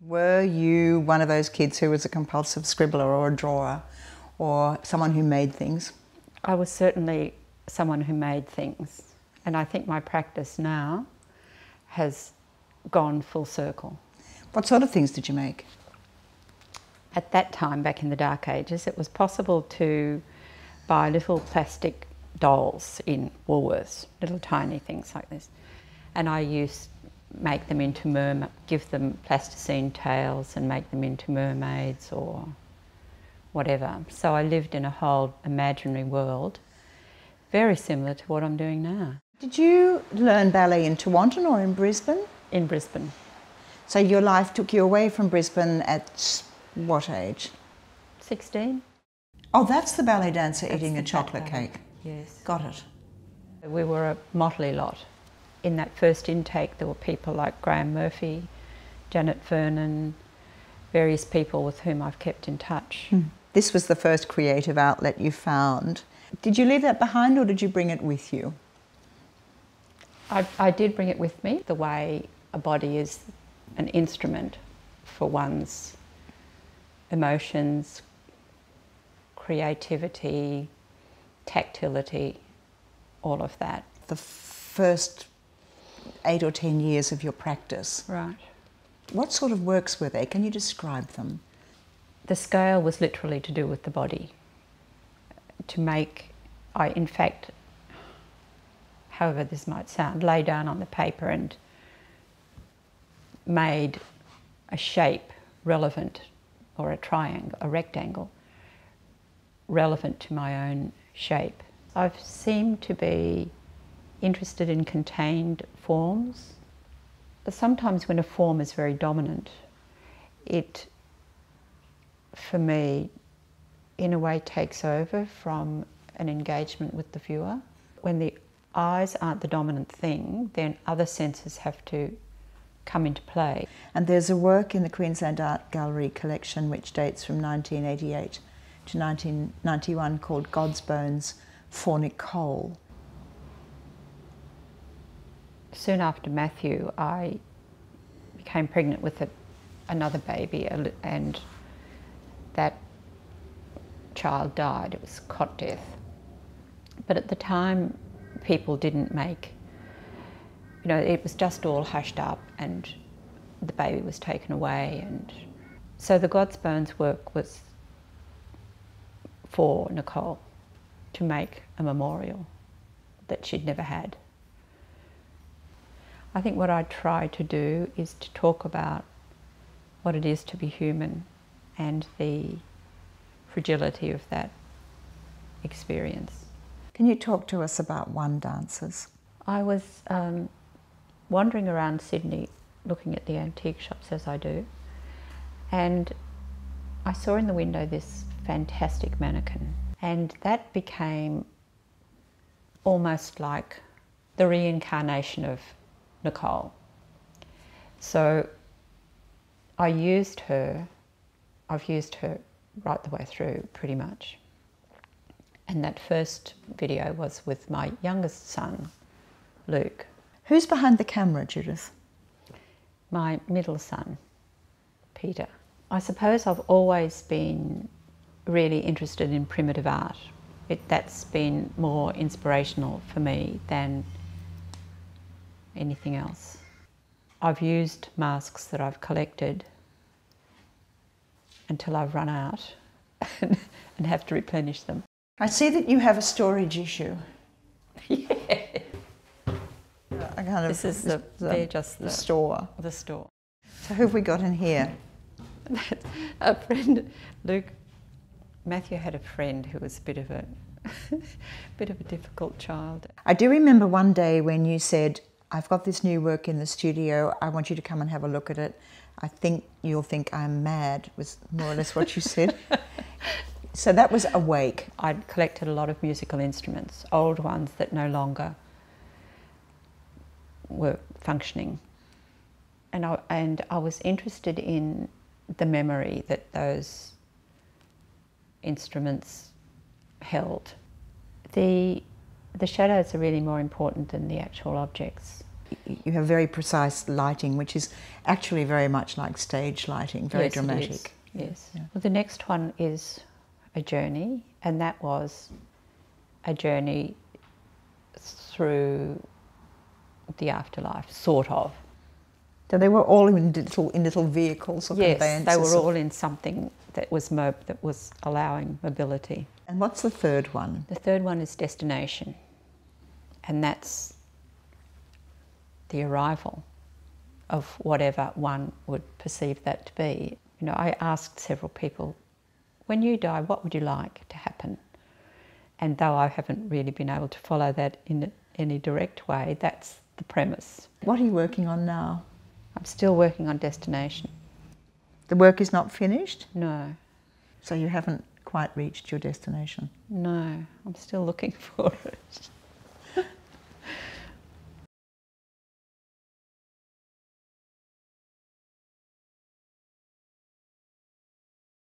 Were you one of those kids who was a compulsive scribbler or a drawer or someone who made things? I was certainly someone who made things, and I think my practice now has gone full circle. What sort of things did you make? At that time, back in the Dark Ages, it was possible to buy little plastic dolls in Woolworths, little tiny things like this. And I used to make them into give them plasticine tails and make them into mermaids or whatever. So I lived in a whole imaginary world, very similar to what I'm doing now. Did you learn ballet in Toronto or in Brisbane? In Brisbane. So your life took you away from Brisbane at what age? 16. Oh, that's the ballet dancer That's eating a the chocolate ballet. cake. Yes. Got it. We were a motley lot. In that first intake there were people like Graham Murphy, Janet Vernon, various people with whom I've kept in touch. This was the first creative outlet you found. Did you leave that behind or did you bring it with you? I did bring it with me, the way a body is an instrument for one's emotions, creativity, tactility, all of that. The first 8 or 10 years of your practice. Right. What sort of works were they? Can you describe them? The scale was literally to do with the body. To make, in fact, however this might sound, lay down on the paper and made a shape relevant, or a triangle, a rectangle, relevant to my own shape. I've seemed to be interested in contained forms. Sometimes when a form is very dominant, it, for me, in a way takes over from an engagement with the viewer. When the eyes aren't the dominant thing, then other senses have to come into play. And there's a work in the Queensland Art Gallery collection which dates from 1988 to 1991 called God's Bones for Nicole. Soon after Matthew, I became pregnant with another baby, and that child died. It was cot death. But at the time, people didn't make, it was just all hushed up and the baby was taken away. And so the God's Bones work was for Nicole, to make a memorial that she'd never had. I think what I try to do is to talk about what it is to be human and the fragility of that experience. Can you talk to us about one dancers? I was wandering around Sydney looking at the antique shops, as I do, and I saw in the window this fantastic mannequin, and that became almost like the reincarnation of Nicole. So I've used her right the way through pretty much. And that first video was with my youngest son, Luke. Who's behind the camera, Judith? My middle son, Peter. I suppose I've always been really interested in primitive art. That's been more inspirational for me than anything else. I've used masks that I've collected until I've run out and have to replenish them. I see that you have a storage issue. Yeah. This is the store. The store. So who have we got in here? A friend, Luke. Matthew had a friend who was a bit of a difficult child. I do remember one day when you said, I've got this new work in the studio, I want you to come and have a look at it. I think you'll think I'm mad, was more or less what you said. So that was Awake. I'd collected a lot of musical instruments, old ones that no longer were functioning. And I was interested in the memory that those instruments held. The shadows are really more important than the actual objects, You have very precise lighting, which is actually very much like stage lighting, very Yes, it is. dramatic. Yes. Yeah. Well, the next one is a journey, and that was a journey through the afterlife, sort of. So they were all in little vehicles or Yes, conveyances. they were all in something that was allowing mobility. And what's the third one? The third one is destination, and that's the arrival of whatever one would perceive that to be. You know, I asked several people, when you die, what would you like to happen? And though I haven't really been able to follow that in any direct way, that's the premise. What are you working on now? I'm still working on destination. The work is not finished? No, So you haven't quite reached your destination? no, I'm still looking for it.